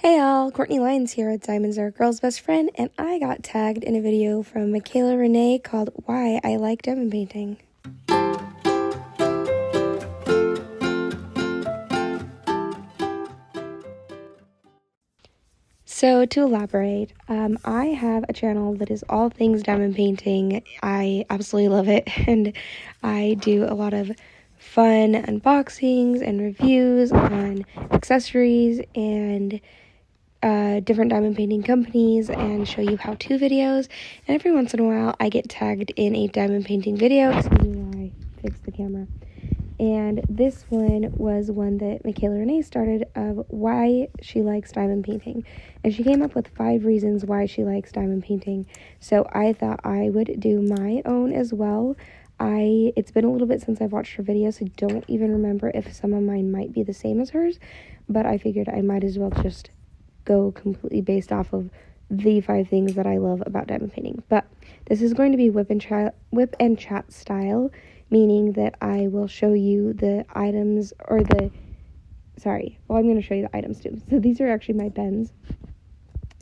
Hey y'all, Courtney Lyons here with Diamonds Are a Girl's Best Friend, and I got tagged in a video from Michaela Renee called Why I Like Diamond Painting. So to elaborate, I have a channel that is all things diamond painting. I absolutely love it, and I do a lot of fun unboxings and reviews on accessories and different diamond painting companies and show you how-to videos. And every once in a while I get tagged in a diamond painting video. Excuse me while I fix the camera. And this one was one that Michaela Renee started of why she likes diamond painting. And she came up with 5 reasons why she likes diamond painting. So I thought I would do my own as well. It's been a little bit since I've watched her videos, so I don't even remember if some of mine might be the same as hers. But I figured I might as well just go completely based off of the 5 things that I love about diamond painting. But this is going to be whip and chat style, meaning that I will show you the items I'm going to show you the items too. So these are actually my pens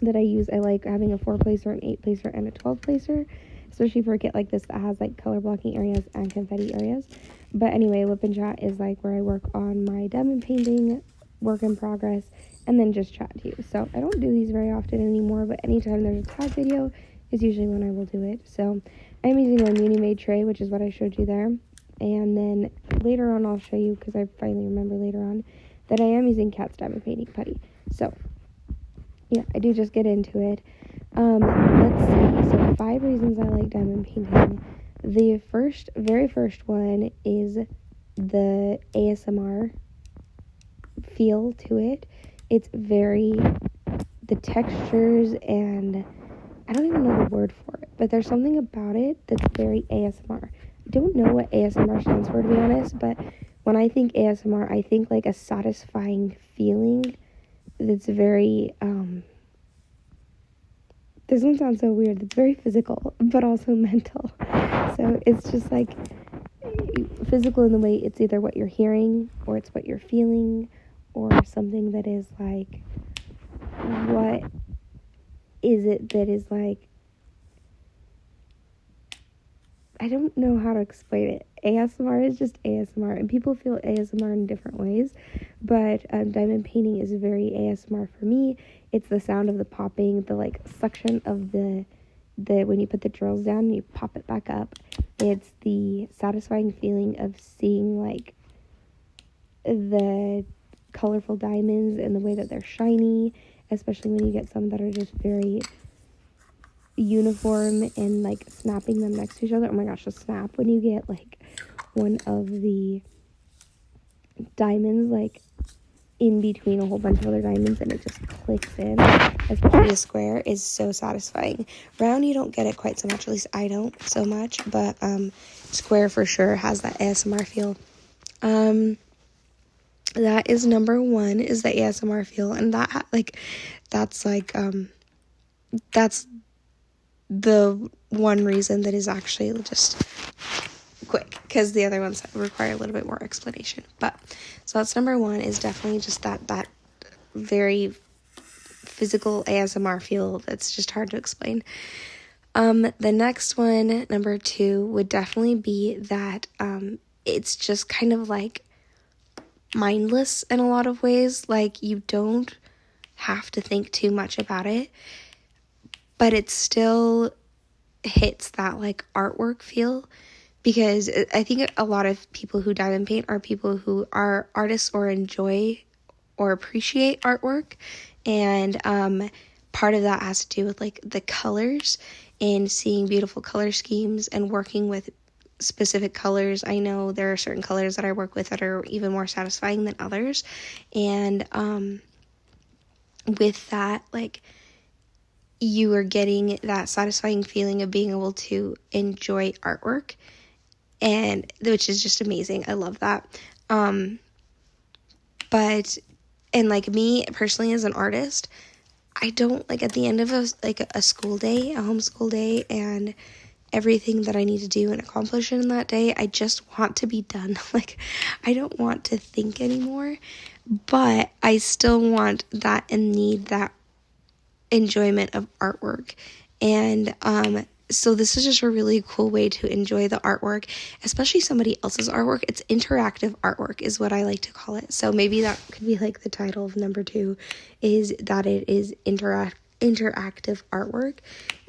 that I use. I like having a 4-placer, an 8-placer, and a 12-placer, especially for a kit like this that has like color blocking areas and confetti areas. But anyway, whip and chat is like where I work on my diamond painting work in progress, and then just chat to you. So I don't do these very often anymore, but anytime there's a tag video is usually when I will do it. So I'm using my Muni Made tray, which is what I showed you there. And then later on I'll show you, because I finally remember later on, that I am using Kat's Diamond Painting Putty. So yeah, I do just get into it. Let's see. So 5 reasons I like diamond painting. The very first one is the ASMR feel to it. It's the textures, and I don't even know the word for it, but there's something about it that's very ASMR. I don't know what ASMR stands for, to be honest, but when I think ASMR, I think like a satisfying feeling that's very, this one sounds so weird, it's very physical, but also mental. So it's just like physical in the way it's either what you're hearing, or it's what you're feeling, or something that is like, what is it that is like, I don't know how to explain it. ASMR is just ASMR, and people feel ASMR in different ways, but diamond painting is very ASMR for me. It's the sound of the popping, the like suction of the when you put the drills down and you pop it back up. It's the satisfying feeling of seeing like the colorful diamonds and the way that they're shiny, especially when you get some that are just very uniform and like snapping them next to each other. Oh my gosh, the snap when you get like one of the diamonds like in between a whole bunch of other diamonds and it just clicks in, especially a square, is so satisfying. Round, you don't get it quite so much, at least I don't so much, but square for sure has that ASMR feel. That is number 1, is the ASMR feel, and that's the one reason that is actually just quick, because the other ones require a little bit more explanation. But so that's number 1, is definitely just that very physical ASMR feel that's just hard to explain. The next one, number 2, would definitely be that it's just kind of like mindless in a lot of ways. Like, you don't have to think too much about it, but it still hits that like artwork feel, because I think a lot of people who diamond paint are people who are artists or enjoy or appreciate artwork, and part of that has to do with like the colors and seeing beautiful color schemes and working with specific colors. I know there are certain colors that I work with that are even more satisfying than others, and with that, like, you are getting that satisfying feeling of being able to enjoy artwork, and which is just amazing. I love that. But like me personally as an artist, I don't like, at the end of a school day, a homeschool day, and everything that I need to do and accomplish in that day, I just want to be done. Like, I don't want to think anymore. but I still want that and need that enjoyment of artwork. And so this is just a really cool way to enjoy the artwork, especially somebody else's artwork. It's interactive artwork is what I like to call it. So maybe that could be like the title of number 2, is that it is interactive artwork.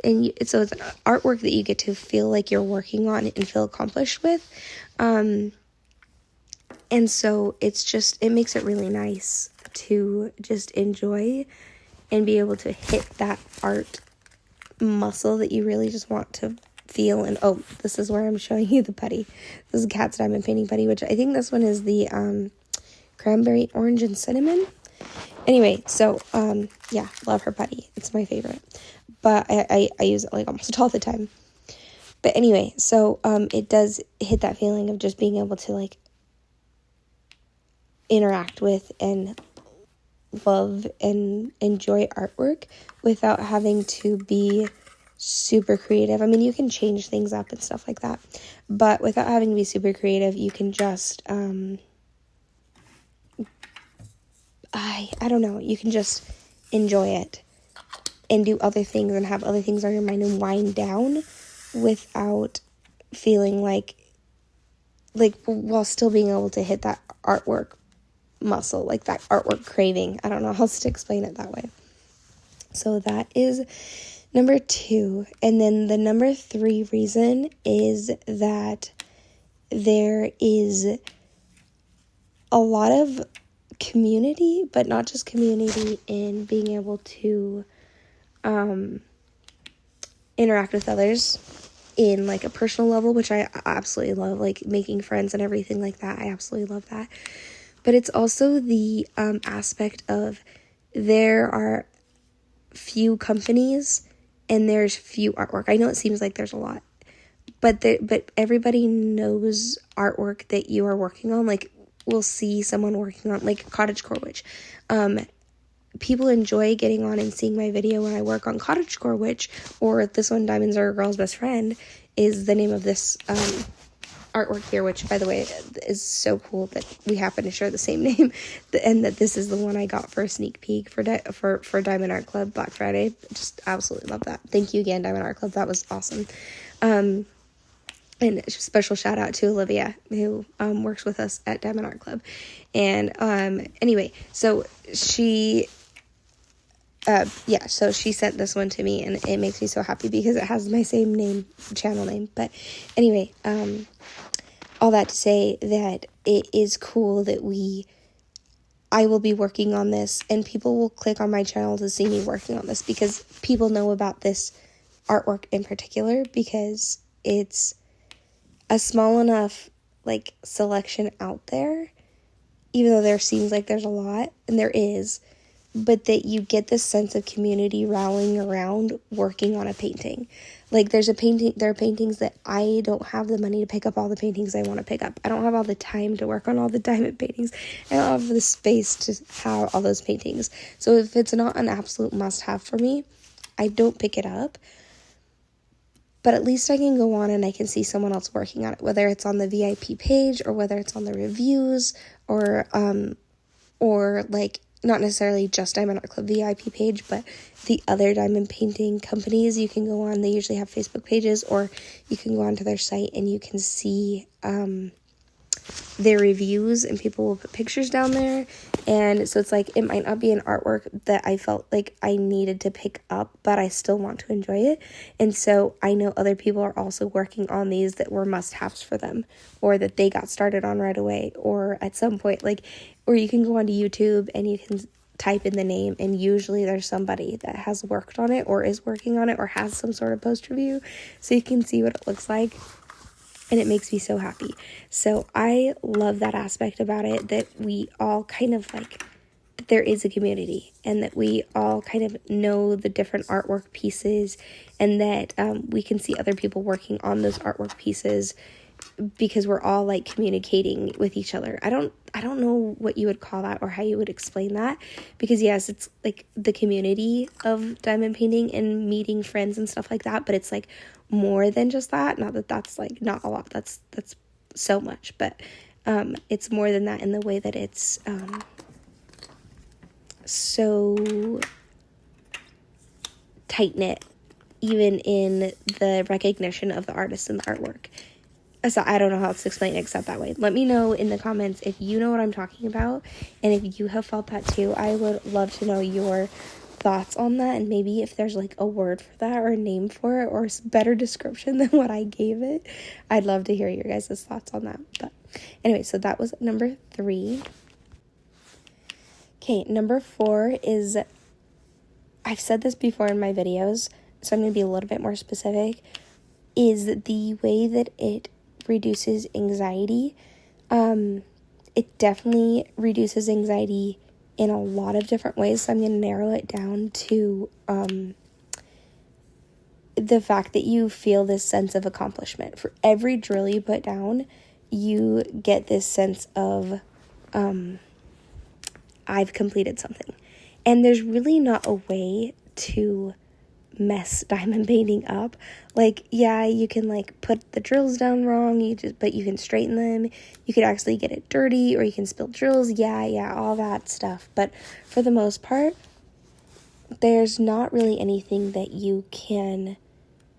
And so it's artwork that you get to feel like you're working on and feel accomplished with. And so it makes it really nice to just enjoy and be able to hit that art muscle that you really just want to feel. And oh, this is where I'm showing you the putty. This is Kat's diamond painting putty, which I think this one is the cranberry orange and cinnamon. Anyway, so yeah, love her putty. It's my favorite, but I use it like almost all the time. But anyway, so it does hit that feeling of just being able to like interact with and love and enjoy artwork without having to be super creative. I mean, you can change things up and stuff like that, but without having to be super creative, you can just I don't know, you can just enjoy it and do other things and have other things on your mind and wind down without feeling like while still being able to hit that artwork muscle, like that artwork craving. I don't know how else to explain it that way. So that is number 2. And then the number 3 reason is that there is a lot of community, but not just community in being able to interact with others in like a personal level, which I absolutely love, like making friends and everything like that. I absolutely love that. But it's also the aspect of there are few companies and there's few artwork. I know it seems like there's a lot, but everybody knows artwork that you are working on. Like we'll see someone working on like cottagecore witch. People enjoy getting on and seeing my video when I work on cottagecore witch, or this one, Diamonds Are a Girl's Best Friend, is the name of this artwork here, which by the way is so cool that we happen to share the same name, and that this is the one I got for a sneak peek for Diamond Art Club Black Friday. Just absolutely love that. Thank you again, Diamond Art Club. That was awesome. And a special shout out to Olivia, who works with us at Diamond Art Club. And anyway, so she so she sent this one to me, and it makes me so happy because it has my same name, channel name. But anyway, all that to say that it is cool that I will be working on this, and people will click on my channel to see me working on this because people know about this artwork in particular because it's a small enough like selection out there, even though there seems like there's a lot, and there is, but that you get this sense of community rallying around working on a painting. Like there are paintings that I don't have the money to pick up all the paintings I want to pick up. I don't have all the time to work on all the diamond paintings. I don't have the space to have all those paintings. So if it's not an absolute must-have for me, I don't pick it up. But at least I can go on and I can see someone else working on it, whether it's on the VIP page or whether it's on the reviews or like not necessarily just Diamond Art Club VIP page, but the other diamond painting companies. You can go on, they usually have Facebook pages, or you can go onto their site and you can see their reviews, and people will put pictures down there. And so it's like, it might not be an artwork that I felt like I needed to pick up, but I still want to enjoy it. And so I know other people are also working on these that were must-haves for them, or that they got started on right away, or at some point, like, or you can go onto YouTube and you can type in the name, and usually there's somebody that has worked on it or is working on it or has some sort of post review, so you can see what it looks like. And it makes me so happy. So I love that aspect about it, that we all kind of like, that there is a community, and that we all kind of know the different artwork pieces, and that we can see other people working on those artwork pieces because we're all like communicating with each other. I don't know what you would call that or how you would explain that, because yes, it's like the community of diamond painting and meeting friends and stuff like that, but it's like more than just that. Not that that's like not a lot, that's so much, but it's more than that in the way that it's so tight-knit, even in the recognition of the artist and the artwork. So I don't know how else to explain it except that way. Let me know in the comments if you know what I'm talking about, and if you have felt that too. I would love to know your thoughts on that, and maybe if there's like a word for that or a name for it or a better description than what I gave it. I'd love to hear your guys' thoughts on that. But anyway, so that was number 3. Okay, number 4 is, I've said this before in my videos, so I'm going to be a little bit more specific, is the way that it reduces anxiety. It definitely reduces anxiety in a lot of different ways, so I'm going to narrow it down to the fact that you feel this sense of accomplishment. For every drill you put down, you get this sense of I've completed something. And there's really not a way to mess diamond painting up. Like, yeah, you can like put the drills down wrong, but you can straighten them. You could actually get it dirty, or you can spill drills. Yeah, all that stuff. But for the most part, there's not really anything that you can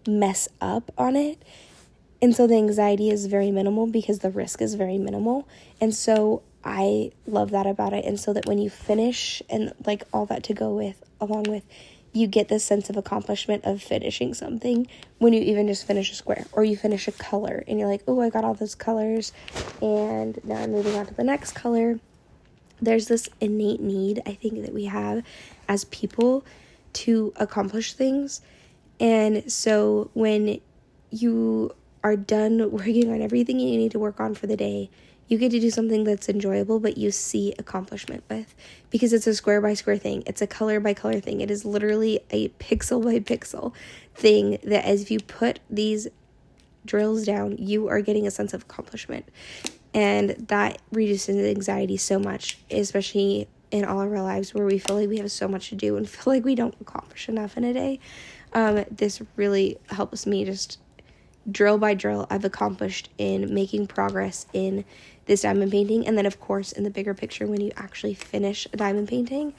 mess up on it. And so the anxiety is very minimal because the risk is very minimal. And so I love that about it. And so that when you finish, and like all that to go with, along with, you get this sense of accomplishment of finishing something when you even just finish a square, or you finish a color and you're like, oh, I got all those colors and now I'm moving on to the next color. There's this innate need, I think, that we have as people to accomplish things. And so when you are done working on everything you need to work on for the day, you get to do something that's enjoyable, but you see accomplishment with, because it's a square by square thing. It's a color by color thing. It is literally a pixel by pixel thing that as you put these drills down, you are getting a sense of accomplishment. And that reduces anxiety so much, especially in all of our lives where we feel like we have so much to do and feel like we don't accomplish enough in a day. This really helps me just drill by drill. I've accomplished in making progress in this diamond painting. And then, of course, in the bigger picture, when you actually finish a diamond painting,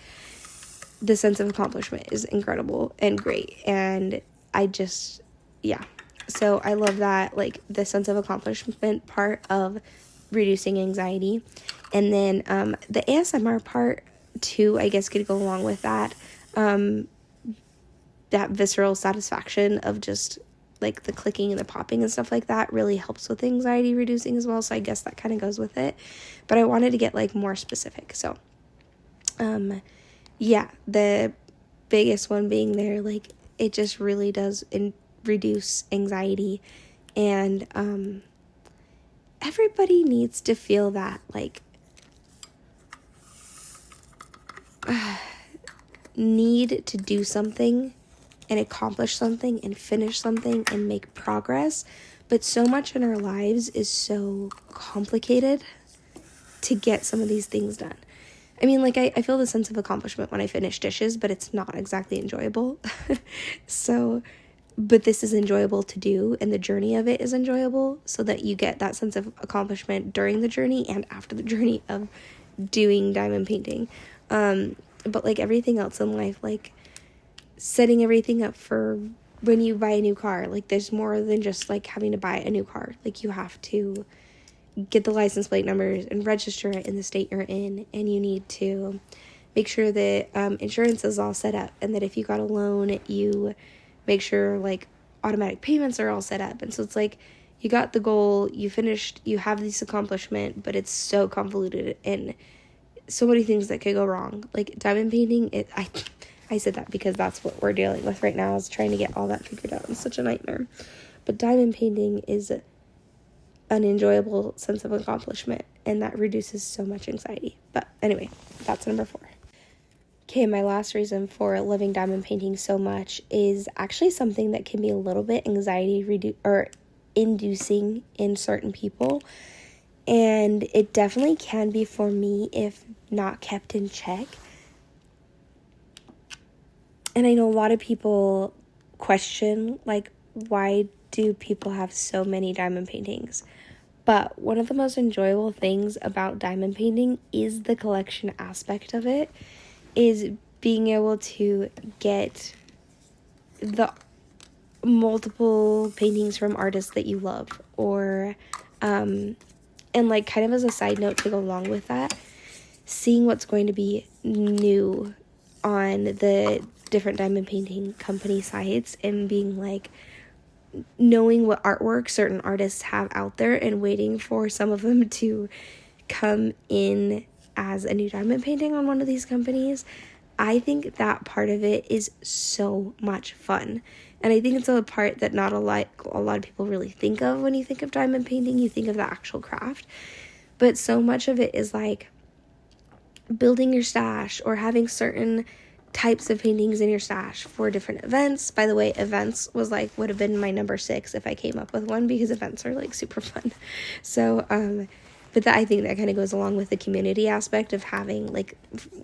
the sense of accomplishment is incredible and great. And I just, yeah. So I love that, like, the sense of accomplishment part of reducing anxiety. And then the ASMR part, too, I guess could go along with that. That visceral satisfaction of just like the clicking and the popping and stuff like that really helps with anxiety reducing as well. So I guess that kind of goes with it. But I wanted to get like more specific. So, yeah, the biggest one being there, like it just really does reduce anxiety. And everybody needs to feel that like need to do something and accomplish something and finish something and make progress. But so much in our lives is so complicated to get some of these things done. I mean, like, I feel the sense of accomplishment when I finish dishes, but it's not exactly enjoyable. So, but this is enjoyable to do, and the journey of it is enjoyable, so that you get that sense of accomplishment during the journey and after the journey of doing diamond painting. But like everything else in life, like setting everything up for when you buy a new car, like there's more than just like having to buy a new car. Like you have to get the license plate numbers and register it in the state you're in, and you need to make sure that insurance is all set up, and that if you got a loan, you make sure like automatic payments are all set up. And so it's like you got the goal, you finished, you have this accomplishment, but it's so convoluted and so many things that could go wrong. Like diamond painting, I said that because that's what we're dealing with right now, is trying to get all that figured out. It's such a nightmare. But diamond painting is an enjoyable sense of accomplishment, and that reduces so much anxiety. But anyway, that's number 4. Okay, my last reason for loving diamond painting so much is actually something that can be a little bit anxiety inducing in certain people. And it definitely can be for me if not kept in check. And I know a lot of people question, like, why do people have so many diamond paintings? But one of the most enjoyable things about diamond painting is the collection aspect of it. is being able to get the multiple paintings from artists that you love, or and like kind of as a side note to go along with that, seeing what's going to be new on the different diamond painting company sites, and being like, knowing what artwork certain artists have out there and waiting for some of them to come in as a new diamond painting on one of these companies. I think that part of it is so much fun. And I think it's a part that not a lot of people really think of when you think of diamond painting. You think of the actual craft. But so much of it is like building your stash, or having certain types of paintings in your stash for different events. By the way, events would have been my number 6 if I came up with one, because events are like super fun. So, but I think that kind of goes along with the community aspect of having, like,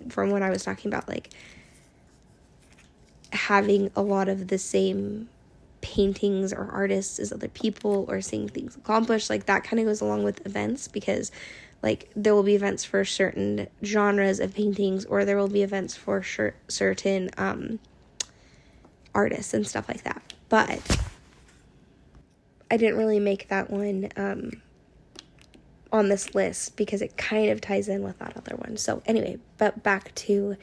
from what I was talking about, like having a lot of the same paintings or artists as other people, or seeing things accomplished. Like, that kind of goes along with events, because like there will be events for certain genres of paintings, or there will be events for certain artists and stuff like that. But I didn't really make that one on this list because it kind of ties in with that other one. So anyway, but back to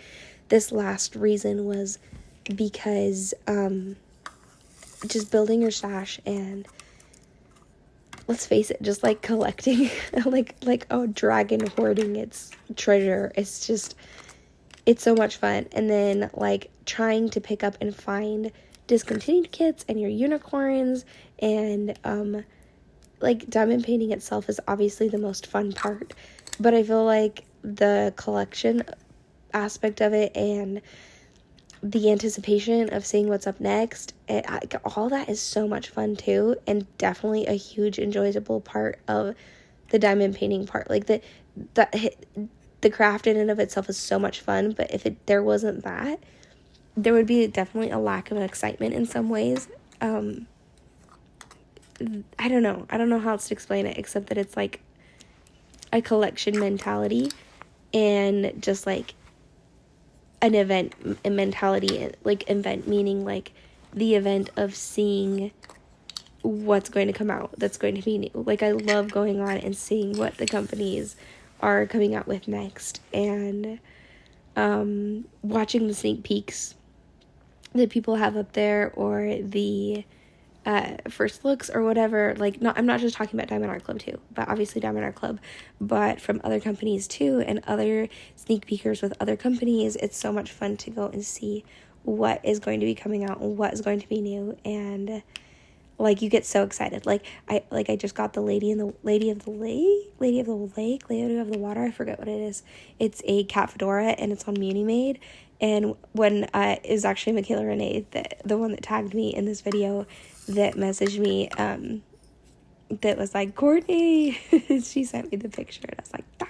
this last reason was because just building your stash, and let's face it, just like collecting like a dragon hoarding its treasure. It's so much fun. And then like trying to pick up and find discontinued kits and your unicorns, and like diamond painting itself is obviously the most fun part, but I feel like the collection aspect of it and the anticipation of seeing what's up next, all that is so much fun too, and definitely a huge enjoyable part of the diamond painting part. Like the craft in and of itself is so much fun, but if there wasn't that, there would be definitely a lack of excitement in some ways. I don't know how else to explain it, except that it's like a collection mentality, and just like an event mentality, like event meaning like the event of seeing what's going to come out that's going to be new. Like, I love going on and seeing what the companies are coming out with next, and watching the sneak peeks that people have up there, or the first looks or whatever. Like, I'm not just talking about Diamond Art Club too, but obviously Diamond Art Club, but from other companies too, and other sneak peekers with other companies. It's so much fun to go and see what is going to be coming out and what is going to be new, and like you get so excited. Like I just got the Lady of the Water. I forget what it is. It's a cat fedora, and it's on Muni Made. And when it was actually Michaela Renee, the one that tagged me in this video, that messaged me, that was like, Courtney, she sent me the picture, and I was like, ah.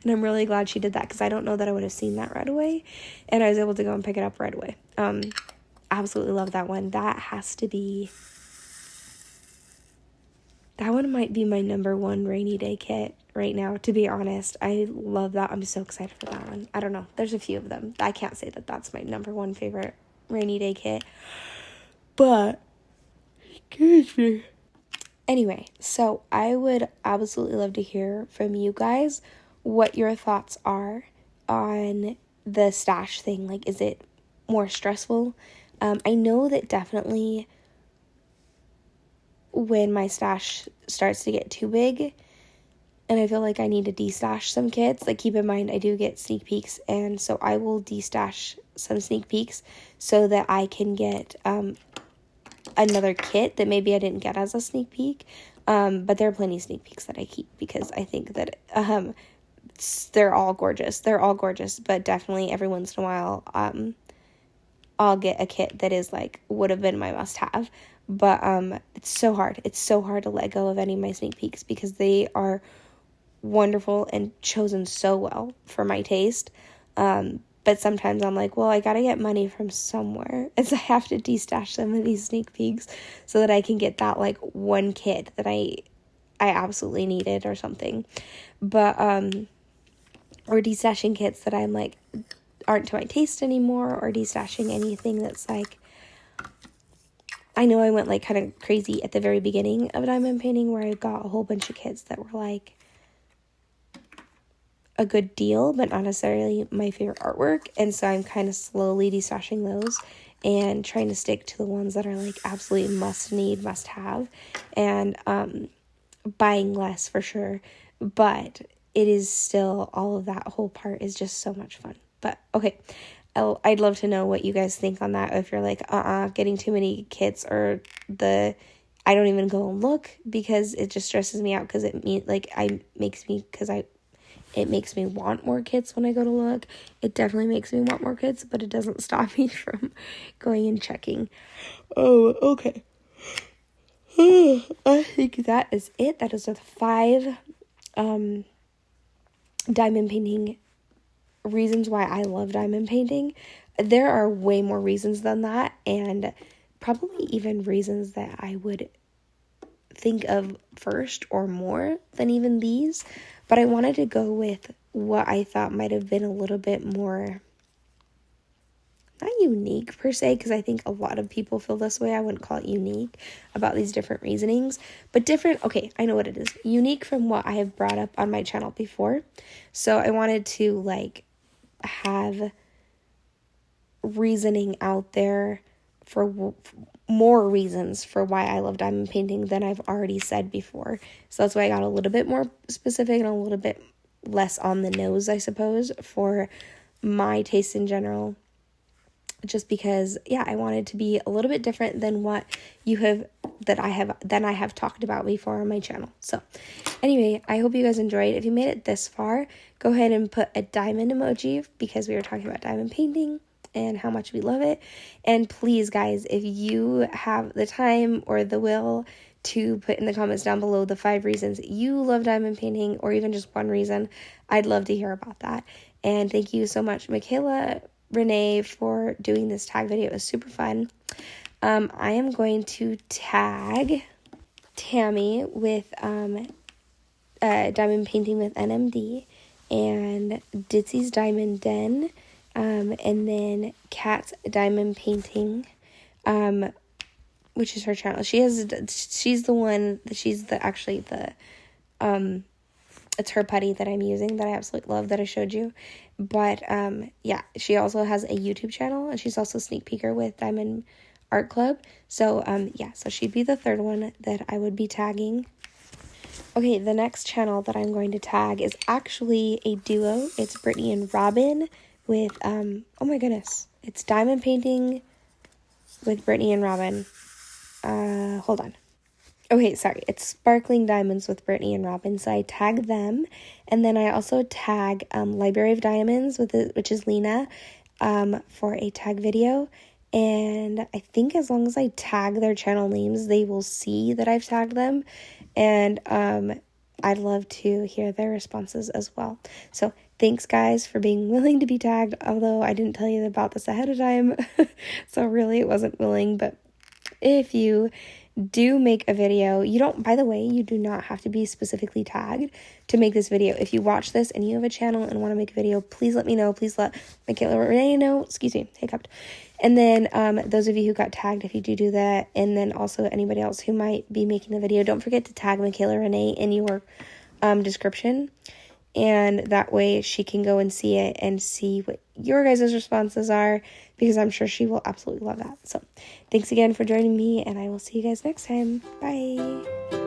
And I'm really glad she did that, because I don't know that I would have seen that right away, and I was able to go and pick it up right away. Absolutely love that one. That one might be my number 1 rainy day kit right now, to be honest. I love that. I'm so excited for that one. I don't know. There's a few of them. I can't say that that's my number 1 favorite rainy day kit, but excuse me. Anyway, so I would absolutely love to hear from you guys what your thoughts are on the stash thing. Like, is it more stressful? I know that definitely when my stash starts to get too big and I feel like I need to destash some kits, like, keep in mind I do get sneak peeks, and so I will destash some sneak peeks so that I can get another kit that maybe I didn't get as a sneak peek, but there are plenty of sneak peeks that I keep, because I think that they're all gorgeous, but definitely every once in a while I'll get a kit that is like would have been my must-have. But it's so hard to let go of any of my sneak peeks, because they are wonderful and chosen so well for my taste. But sometimes I'm like, well, I gotta get money from somewhere, and so I have to destash some of these sneak peeks so that I can get that like one kit that I absolutely needed or something. But or destashing kits that I'm like, aren't to my taste anymore, or destashing anything that's like, I know I went like kind of crazy at the very beginning of diamond painting where I got a whole bunch of kits that were like a good deal, but not necessarily my favorite artwork. And so I'm kind of slowly destashing those and trying to stick to the ones that are like absolutely must need, must have, and buying less for sure. But it is still, all of that whole part is just so much fun. But okay, I'd love to know what you guys think on that. If you're like, getting too many kits, or I don't even go and look because it just stresses me out, because it makes me want more kits when I go to look. It definitely makes me want more kits, but it doesn't stop me from going and checking. Oh, okay. I think that is it. That is the 5 diamond painting reasons why I love diamond painting. There are way more reasons than that, and probably even reasons that I would think of first or more than even these, but I wanted to go with what I thought might have been a little bit more, not unique per se, because I think a lot of people feel this way. I wouldn't call it unique about these different reasonings, but different. Okay, I know what it is. Unique from what I have brought up on my channel before. So I wanted to like have reasoning out there for more reasons for why I love diamond painting than I've already said before. So that's why I got a little bit more specific and a little bit less on the nose, I suppose, for my taste in general. Just because, yeah, I wanted to be a little bit different than what I have talked about before on my channel. So anyway, I hope you guys enjoyed. If you made it this far, go ahead and put a diamond emoji, because we were talking about diamond painting and how much we love it. And please, guys, if you have the time or the will to put in the comments down below the 5 reasons you love diamond painting, or even just one reason, I'd love to hear about that. And thank you so much, Michaela Renee, for doing this tag video. It was super fun. I am going to tag Tammy with diamond painting with NMD, and Ditsy's Diamond Den, and then Kat's Diamond Painting, which is her channel. She's it's her putty that I'm using that I absolutely love, that I showed you. But yeah, she also has a YouTube channel, and she's also a sneak peeker with Diamond Art Club. So yeah, so she'd be the third one that I would be tagging. Okay, the next channel that I'm going to tag is actually a duo. It's Brittany and Robin with oh my goodness, it's diamond painting with Brittany and Robin. Hold on. Okay, sorry, it's Sparkling Diamonds with Brittany and Robin. So I tag them, and then I also tag Library of Diamonds which is Lena, for a tag video. And I think as long as I tag their channel names, they will see that I've tagged them. And I'd love to hear their responses as well. So thanks, guys, for being willing to be tagged, although I didn't tell you about this ahead of time. So really, it wasn't willing. But if you do make a video, by the way, you do not have to be specifically tagged to make this video. If you watch this and you have a channel and want to make a video, please let me know. Please let Michaela Renee know. Excuse me, hiccuped. And then those of you who got tagged, if you do that, and then also anybody else who might be making the video, don't forget to tag Michaela Renee in your description. And that way she can go and see it and see what your guys' responses are, because I'm sure she will absolutely love that. So thanks again for joining me, and I will see you guys next time. Bye.